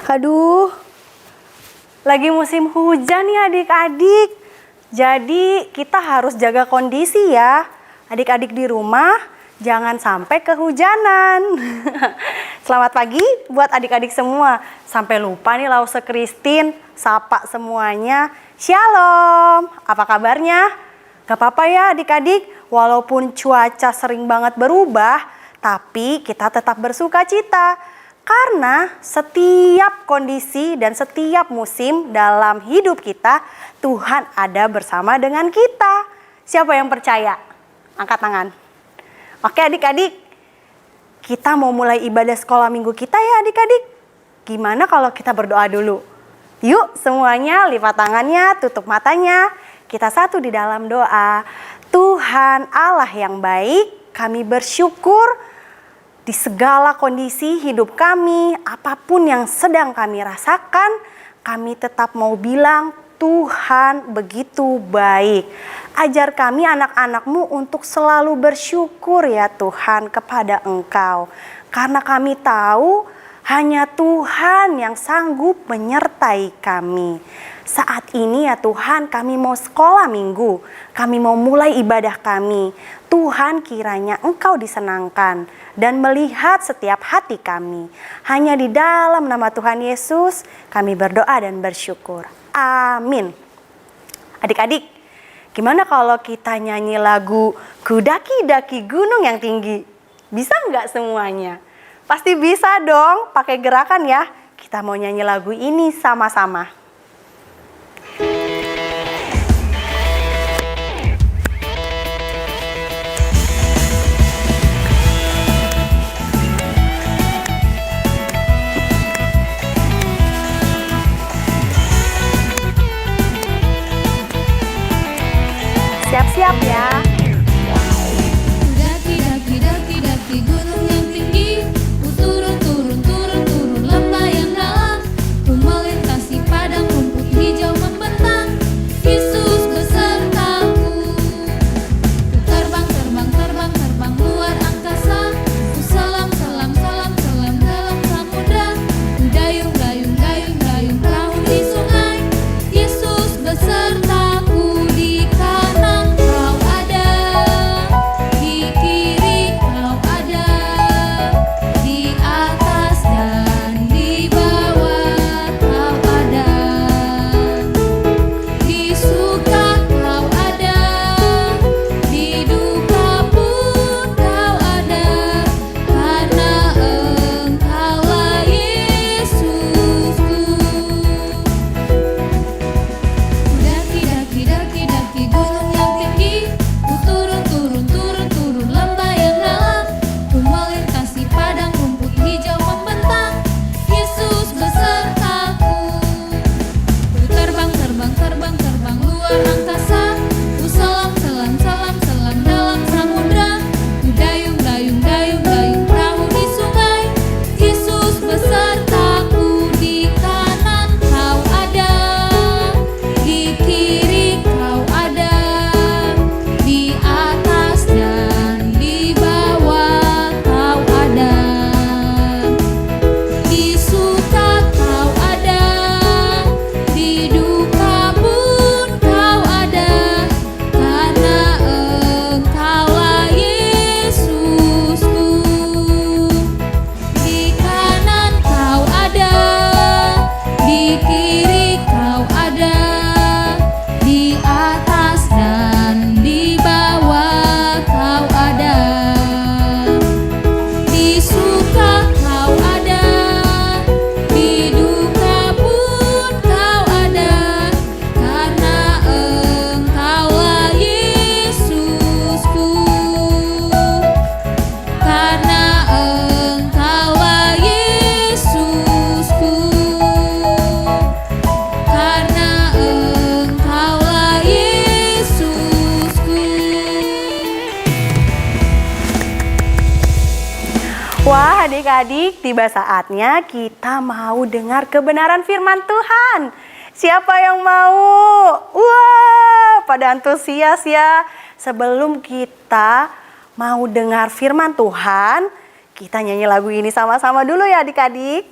Aduh, lagi musim hujan nih adik-adik. Jadi kita harus jaga kondisi ya. Adik-adik di rumah jangan sampai kehujanan. Selamat pagi buat adik-adik semua. Sampai lupa nih Lause Christine, sapa semuanya. Shalom, apa kabarnya? Gak apa-apa ya adik-adik, walaupun cuaca sering banget berubah, tapi kita tetap bersuka cita. Karena setiap kondisi dan setiap musim dalam hidup kita, Tuhan ada bersama dengan kita. Siapa yang percaya? Angkat tangan. Oke adik-adik, kita mau mulai ibadah sekolah minggu kita ya adik-adik. Gimana kalau kita berdoa dulu? Yuk semuanya lipat tangannya, tutup matanya. Kita satu di dalam doa. Tuhan Allah yang baik, kami bersyukur di segala kondisi hidup kami, apapun yang sedang kami rasakan, kami tetap mau bilang Tuhan begitu baik. Ajar kami anak-anak-Mu untuk selalu bersyukur ya Tuhan kepada Engkau. Karena kami tahu hanya Tuhan yang sanggup menyertai kami. Saat ini ya Tuhan, kami mau sekolah minggu, kami mau mulai ibadah kami. Tuhan kiranya Engkau disenangkan dan melihat setiap hati kami. Hanya di dalam nama Tuhan Yesus kami berdoa dan bersyukur. Amin. Adik-adik, gimana kalau kita nyanyi lagu Kudaki-daki gunung yang tinggi? Bisa nggak semuanya? Pasti bisa dong, pakai gerakan ya. Kita mau nyanyi lagu ini sama-sama. Siap-siap ya. Daki gunung yang tinggi, ku turun lembah yang dalam, ku melintasi padang rumput hijau membentang, Yesus besertaku. Ku terbang luar angkasa, ku selam dalam samudra, ku dayung perahu di sungai, Yesus besertaku. Di kanan Kau ada, di kiri Kau ada, di atas dan di bawah Kau ada, di suka Kau ada, di duka pun Kau ada, karena Engkaulah Yesusku. Daki gunung yang tinggi, ku turun lembah yang dalam, ku melintasi padang rumput hijau membentang, Yesus besertaku. Ku terbang luar angkasa, ku selam dalam samudra, ku dayung perahu di sungai, Yesus besertaku. Di kanan Kau ada, di kiri Kau ada, di atas dan di bawah Kau ada, di suka Kau ada, di duka pun Kau ada, karena Engkaulah Yesusku. Di kanan Kau ada, di kiri Kau ada, di atas dan di bawah Kau ada, di suka Kau ada, di duka pun Kau ada, karena Engkaulah Yesusku. Karena Engkaulah Yesusku. Karena Engkaulah Yesusku. Wah adik-adik, tiba saatnya kita mau dengar kebenaran firman Tuhan. Siapa yang mau? Wah, pada antusias ya. Sebelum kita mau dengar firman Tuhan, kita nyanyi lagu ini sama-sama dulu ya adik-adik.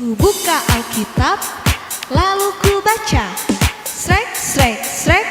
Ku buka Alkitab, lalu ku baca. Srek, srek, srek,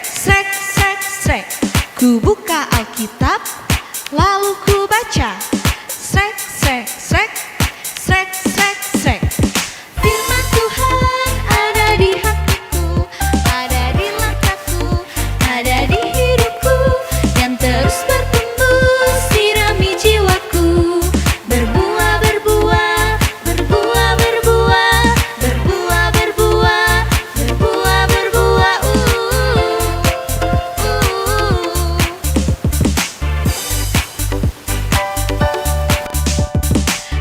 srek, srek, srek. Ku buka Alkitab, lalu ku baca. Srek, srek, srek, srek, srek, srek. Firman Tuhan ada di hatiku, ada di langkahku, ada di hidupku, yang terus bertumbuh, sirami jiwaku. Berbuah, berbuah, berbuah, berbuah, berbuah, berbuah, berbuah, berbuah.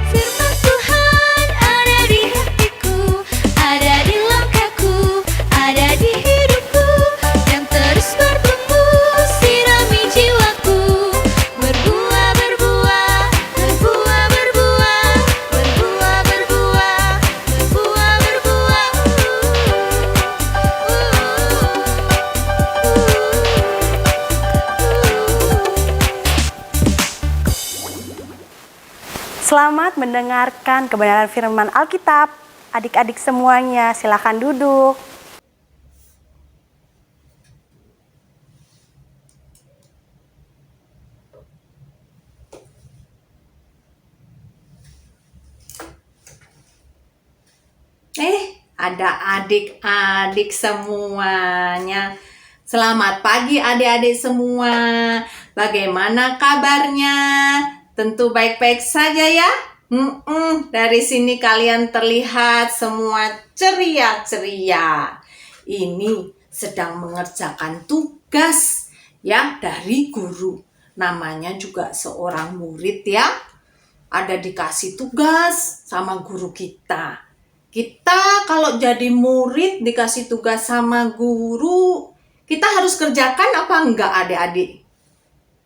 Firman Tuhan ada di hatiku, ada di langkahku, ada di hidupku, yang terus bertumbuh, sirami jiwaku. Berbuah, berbuah, berbuah, berbuah, berbuah, berbuah, berbuah, berbuah. Selamat mendengarkan kebenaran firman Alkitab. Adik-adik semuanya, silakan duduk. Ada adik-adik semuanya. Selamat pagi adik-adik semua. Bagaimana kabarnya? Tentu baik-baik saja ya. Dari sini kalian terlihat semua ceria-ceria. Ini sedang mengerjakan tugas ya dari guru. Namanya juga seorang murid ya. Ada dikasih tugas sama guru kita. Kita kalau jadi murid dikasih tugas sama guru, kita harus kerjakan apa enggak adik-adik?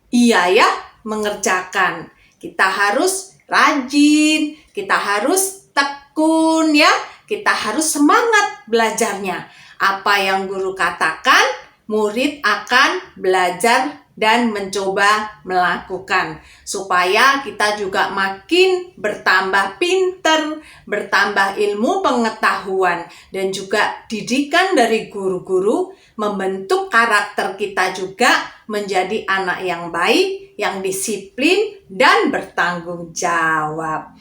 Iya ya, mengerjakan. Kita harus rajin, kita harus tekun ya, kita harus semangat belajarnya. Apa yang guru katakan, murid akan belajar dan mencoba melakukan. Supaya kita juga makin bertambah pinter, bertambah ilmu pengetahuan. Dan juga didikan dari guru-guru membentuk karakter kita juga menjadi anak yang baik, yang disiplin, dan bertanggung jawab.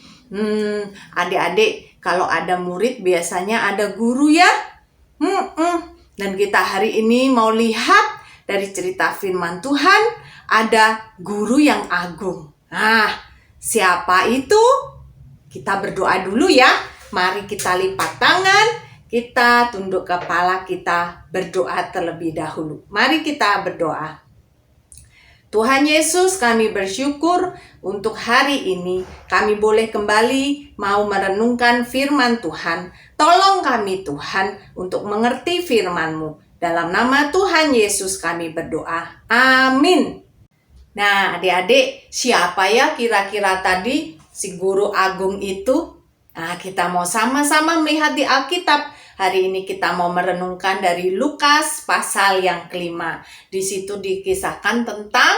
Adik-adik, kalau ada murid biasanya ada guru ya. Dan kita hari ini mau lihat dari cerita firman Tuhan, ada guru yang agung. Nah, siapa itu? Kita berdoa dulu ya. Mari kita lipat tangan, kita tunduk kepala, kita berdoa terlebih dahulu. Mari kita berdoa. Tuhan Yesus, kami bersyukur untuk hari ini kami boleh kembali mau merenungkan firman Tuhan. Tolong kami Tuhan untuk mengerti firman-Mu. Dalam nama Tuhan Yesus kami berdoa. Amin. Nah, adik-adik, siapa ya kira-kira tadi si guru agung itu? Nah, kita mau sama-sama melihat di Alkitab. Hari ini kita mau merenungkan dari Lukas pasal yang ke-5. Di situ dikisahkan tentang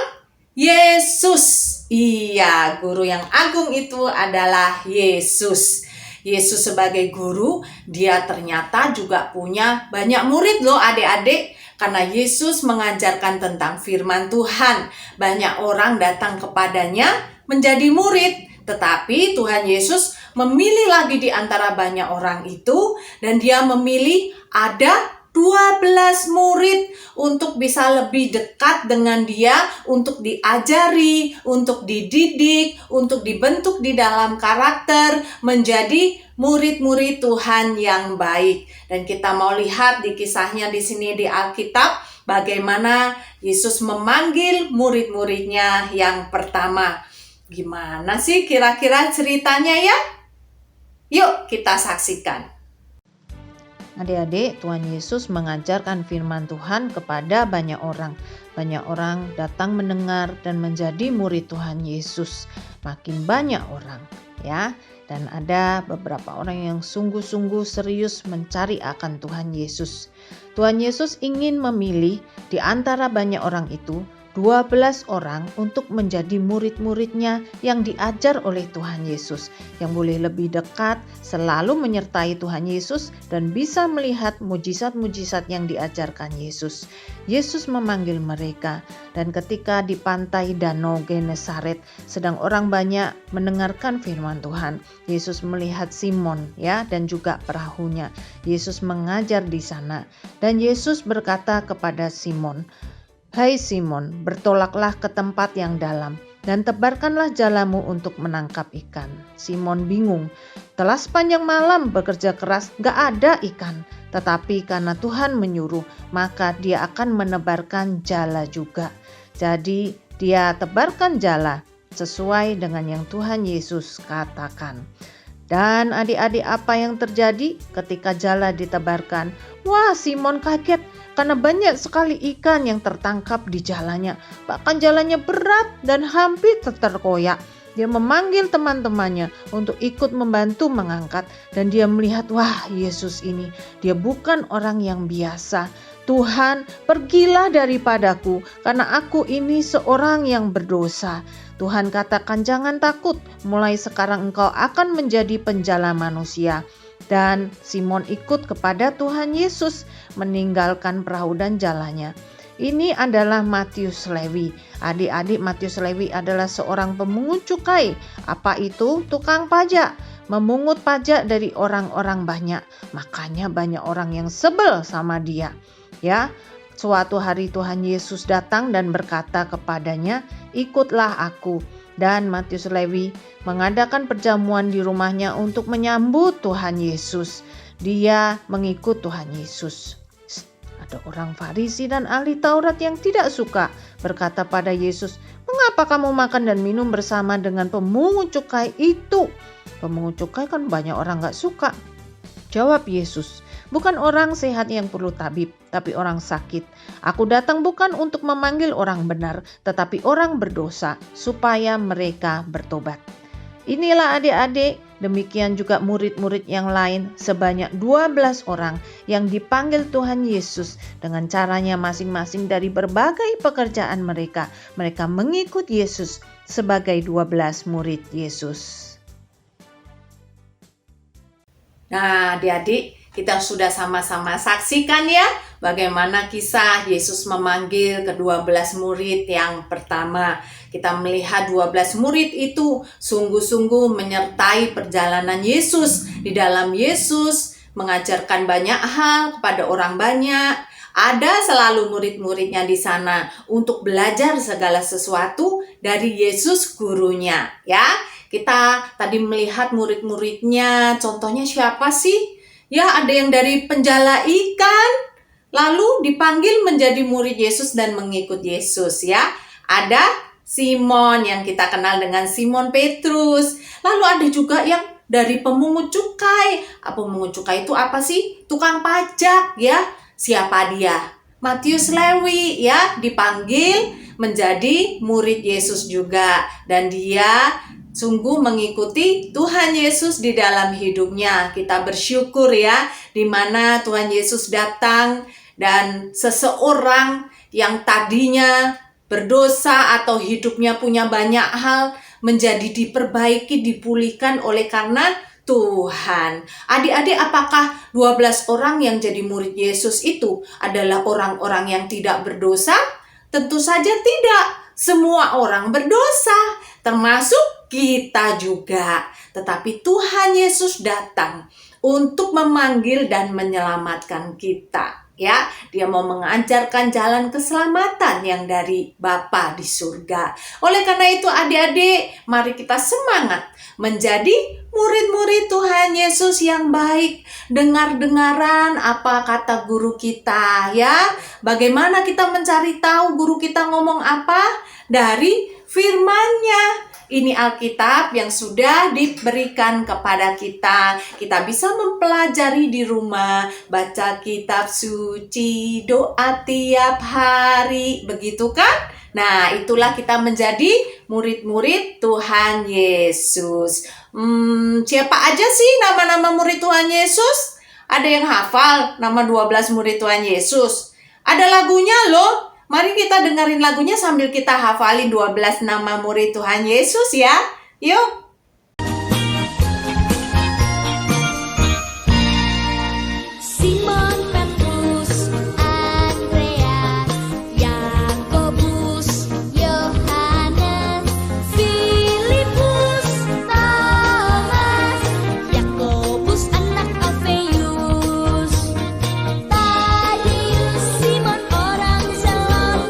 Yesus. Iya, guru yang agung itu adalah Yesus. Yesus sebagai guru, dia ternyata juga punya banyak murid loh adik-adik. Karena Yesus mengajarkan tentang firman Tuhan. Banyak orang datang kepadanya menjadi murid. Tetapi Tuhan Yesus memilih lagi di antara banyak orang itu. Dan dia memilih ada 12 murid untuk bisa lebih dekat dengan dia, untuk diajari, untuk dididik, untuk dibentuk di dalam karakter, menjadi murid-murid Tuhan yang baik. Dan kita mau lihat di kisahnya di sini di Alkitab, bagaimana Yesus memanggil murid-muridnya yang pertama. Gimana sih kira-kira ceritanya ya? Yuk kita saksikan. Adik-adik, Tuhan Yesus mengajarkan firman Tuhan kepada banyak orang. Banyak orang datang mendengar dan menjadi murid Tuhan Yesus. Makin banyak orang, ya. Dan ada beberapa orang yang sungguh-sungguh serius mencari akan Tuhan Yesus. Tuhan Yesus ingin memilih di antara banyak orang itu 12 orang untuk menjadi murid-muridnya yang diajar oleh Tuhan Yesus, yang boleh lebih dekat, selalu menyertai Tuhan Yesus dan bisa melihat mujizat-mujizat yang diajarkan Yesus. Yesus memanggil mereka, dan ketika di pantai Danau Genesaret sedang orang banyak mendengarkan firman Tuhan, Yesus melihat Simon dan juga perahunya. Yesus mengajar di sana, dan Yesus berkata kepada Simon, "Hai Simon, bertolaklah ke tempat yang dalam dan tebarkanlah jalamu untuk menangkap ikan." Simon bingung. Telah sepanjang malam bekerja keras, gak ada ikan. Tetapi karena Tuhan menyuruh, maka dia akan menebarkan jala juga. Jadi dia tebarkan jala sesuai dengan yang Tuhan Yesus katakan. Dan adik-adik, apa yang terjadi ketika jala ditebarkan? Wah, Simon kaget karena banyak sekali ikan yang tertangkap di jalannya. Bahkan jalannya berat dan hampir terkoyak. Dia memanggil teman-temannya untuk ikut membantu mengangkat. Dan dia melihat, wah, Yesus ini, dia bukan orang yang biasa. Tuhan, pergilah daripadaku karena aku ini seorang yang berdosa. Tuhan katakan, jangan takut, mulai sekarang engkau akan menjadi penjala manusia. Dan Simon ikut kepada Tuhan Yesus, meninggalkan perahu dan jalannya. Ini adalah Matius Lewi. Adik-adik, Matius Lewi adalah seorang pemungut cukai. Apa itu? Tukang pajak. Memungut pajak dari orang-orang banyak. Makanya banyak orang yang sebel sama dia. Suatu hari Tuhan Yesus datang dan berkata kepadanya, "Ikutlah aku." Dan Matius Lewi mengadakan perjamuan di rumahnya untuk menyambut Tuhan Yesus. Dia mengikut Tuhan Yesus. Ada orang Farisi dan ahli Taurat yang tidak suka, berkata pada Yesus, "Mengapa kamu makan dan minum bersama dengan pemungut cukai itu?" Pemungut cukai kan banyak orang gak suka. Jawab Yesus, "Bukan orang sehat yang perlu tabib, tapi orang sakit. Aku datang bukan untuk memanggil orang benar, tetapi orang berdosa, supaya mereka bertobat." Inilah adik-adik, demikian juga murid-murid yang lain, sebanyak 12 orang yang dipanggil Tuhan Yesus dengan caranya masing-masing dari berbagai pekerjaan mereka. Mereka mengikut Yesus sebagai 12 murid Yesus. Nah, adik-adik, kita sudah sama-sama saksikan ya bagaimana kisah Yesus memanggil ke-12 murid yang pertama. Kita melihat 12 murid itu sungguh-sungguh menyertai perjalanan Yesus. Di dalam Yesus mengajarkan banyak hal kepada orang banyak. Ada selalu murid-muridnya di sana untuk belajar segala sesuatu dari Yesus gurunya ya. Kita tadi melihat murid-muridnya, contohnya siapa sih? Ya, ada yang dari penjala ikan, lalu dipanggil menjadi murid Yesus dan mengikut Yesus ya. Ada Simon yang kita kenal dengan Simon Petrus. Lalu ada juga yang dari pemungut cukai. Pemungut cukai itu apa sih? Tukang pajak ya. Siapa dia? Matius Lewi ya, dipanggil menjadi murid Yesus juga. Dan dia sungguh mengikuti Tuhan Yesus di dalam hidupnya. Kita bersyukur ya, di mana Tuhan Yesus datang dan seseorang yang tadinya berdosa atau hidupnya punya banyak hal menjadi diperbaiki, dipulihkan oleh karena Tuhan. Adik-adik, apakah 12 orang yang jadi murid Yesus itu adalah orang-orang yang tidak berdosa? Tentu saja tidak. Semua orang berdosa, termasuk kita juga. Tetapi Tuhan Yesus datang untuk memanggil dan menyelamatkan kita. Ya, dia mau mengajarkan jalan keselamatan yang dari Bapa di surga. Oleh karena itu adik-adik, mari kita semangat menjadi murid-murid Tuhan Yesus yang baik. Dengar-dengaran apa kata guru kita ya. Bagaimana kita mencari tahu guru kita ngomong apa? Dari firman-Nya. Ini Alkitab yang sudah diberikan kepada kita. Kita bisa mempelajari di rumah, baca kitab suci, doa tiap hari, begitu kan? Nah, itulah kita menjadi murid-murid Tuhan Yesus. Siapa aja sih nama-nama murid Tuhan Yesus? Ada yang hafal nama 12 murid Tuhan Yesus? Ada lagunya loh. Mari kita dengerin lagunya sambil kita hafalin 12 nama murid Tuhan Yesus ya. Yuk. Simon Petrus, Andreas, Yakobus, Yohanes, Filipus, Thomas, Yakobus anak Alfeus, Tadeus, Simon orang Zelot,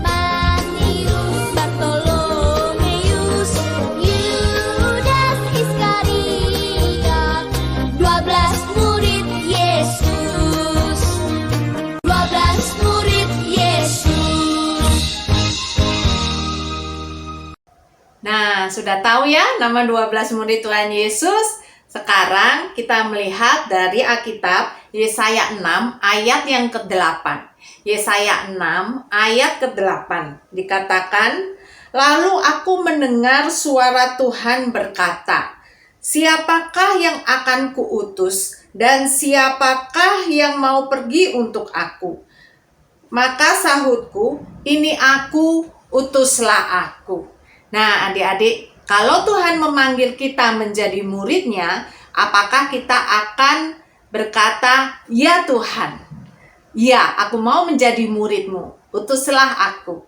Matius, Bartolomeus, Yudas Iskariot, 12 murid Yesus, 12 murid Yesus. Nah, sudah tahu ya nama 12 murid Tuhan Yesus? Sekarang kita melihat dari Alkitab Yesaya 6 ayat yang ke-8. Yesaya 6 ayat ke-8 dikatakan, "Lalu aku mendengar suara Tuhan berkata, siapakah yang akan kuutus dan siapakah yang mau pergi untuk aku? Maka sahutku, ini aku, utuslah aku." Nah, adik-adik, kalau Tuhan memanggil kita menjadi muridnya, apakah kita akan berkata, "Ya Tuhan, ya aku mau menjadi muridmu, utuslah aku."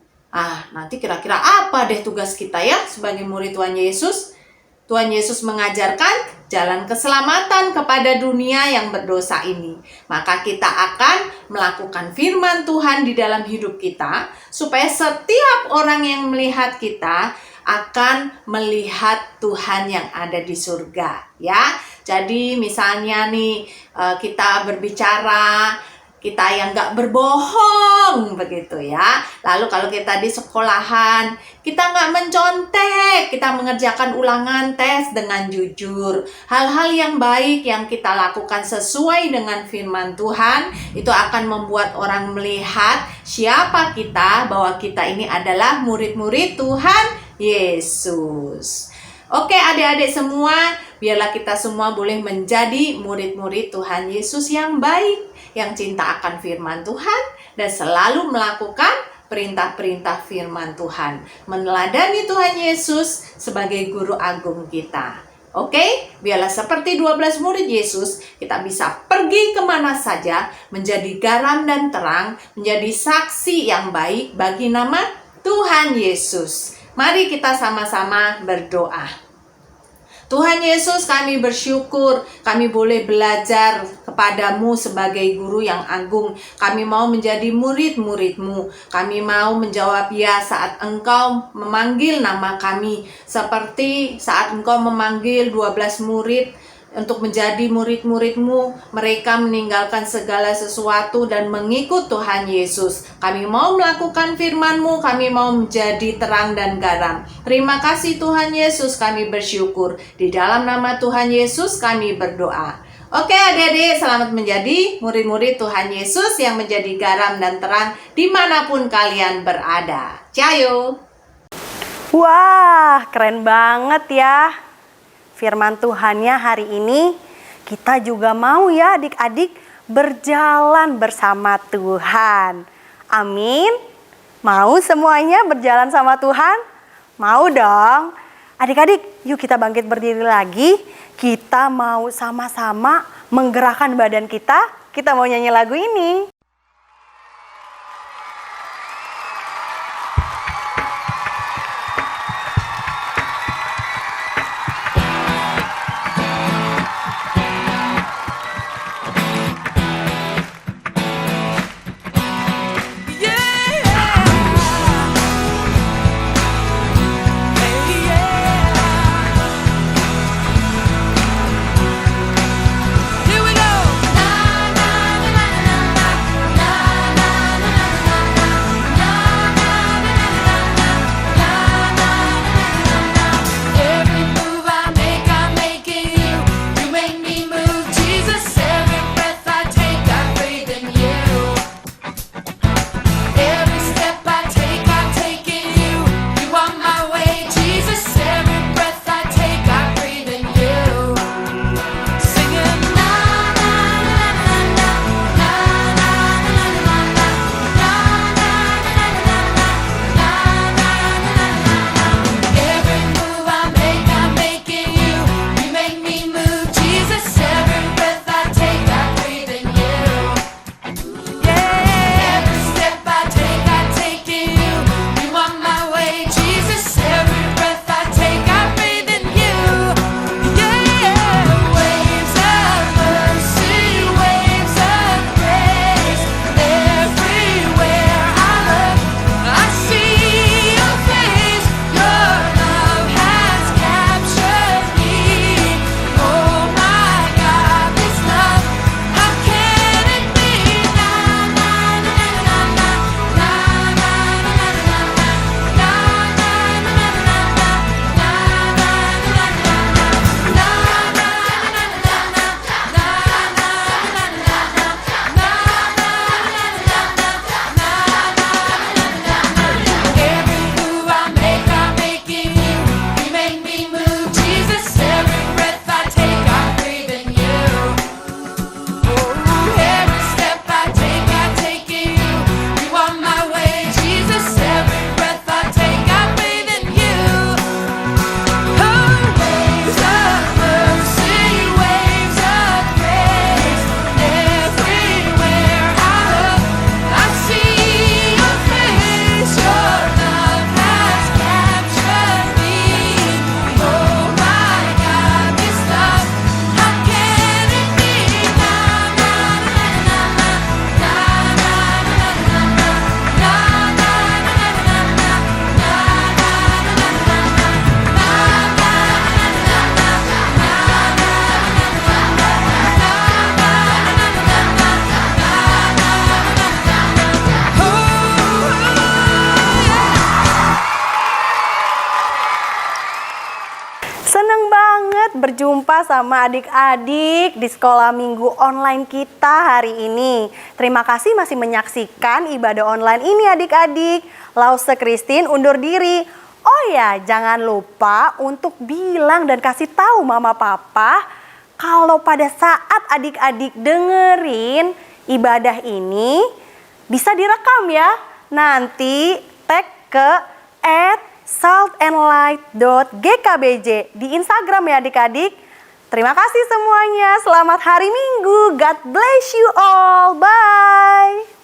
Nanti kira-kira apa deh tugas kita ya sebagai murid Tuhan Yesus? Tuhan Yesus mengajarkan jalan keselamatan kepada dunia yang berdosa ini. Maka kita akan melakukan firman Tuhan di dalam hidup kita, supaya setiap orang yang melihat kita akan melihat Tuhan yang ada di surga, ya. Jadi misalnya nih kita berbicara, kita yang nggak berbohong begitu ya. Lalu kalau kita di sekolahan, kita nggak mencontek, kita mengerjakan ulangan tes dengan jujur. Hal-hal yang baik yang kita lakukan sesuai dengan firman Tuhan, itu akan membuat orang melihat siapa kita, bahwa kita ini adalah murid-murid Tuhan Yesus. Oke adik-adik semua, biarlah kita semua boleh menjadi murid-murid Tuhan Yesus yang baik, yang cinta akan firman Tuhan, dan selalu melakukan perintah-perintah firman Tuhan. Meneladani Tuhan Yesus sebagai guru agung kita. Oke, biarlah seperti 12 murid Yesus, kita bisa pergi kemana saja, menjadi garam dan terang, menjadi saksi yang baik bagi nama Tuhan Yesus. Mari kita sama-sama berdoa. Tuhan Yesus, kami bersyukur kami boleh belajar kepadamu sebagai guru yang agung. Kami mau menjadi murid-murid-Mu. Kami mau menjawab ya saat Engkau memanggil nama kami. Seperti saat Engkau memanggil 12 murid untuk menjadi murid-murid-Mu, mereka meninggalkan segala sesuatu dan mengikut Tuhan Yesus. Kami mau melakukan firman-Mu, kami mau menjadi terang dan garam. Terima kasih Tuhan Yesus, kami bersyukur. Di dalam nama Tuhan Yesus kami berdoa. Oke adik-adik, selamat menjadi murid-murid Tuhan Yesus yang menjadi garam dan terang dimanapun kalian berada. Ciao! Wah, keren banget ya firman Tuhannya hari ini. Kita juga mau ya adik-adik berjalan bersama Tuhan. Amin. Mau semuanya berjalan sama Tuhan? Mau dong. Adik-adik, yuk kita bangkit berdiri lagi. Kita mau sama-sama menggerakkan badan kita. Kita mau nyanyi lagu ini. Here we go. Na na na na na na. banget berjumpa sama adik-adik di sekolah minggu online kita hari ini. Terima kasih masih menyaksikan ibadah online ini adik-adik. Lause Christine undur diri. Oh ya, jangan lupa untuk bilang dan kasih tahu mama papa kalau pada saat adik-adik dengerin ibadah ini bisa direkam ya. Nanti tag ke @saltandlight.gkbj di Instagram ya adik-adik. Terima kasih semuanya. Selamat hari Minggu. God bless you all. Bye.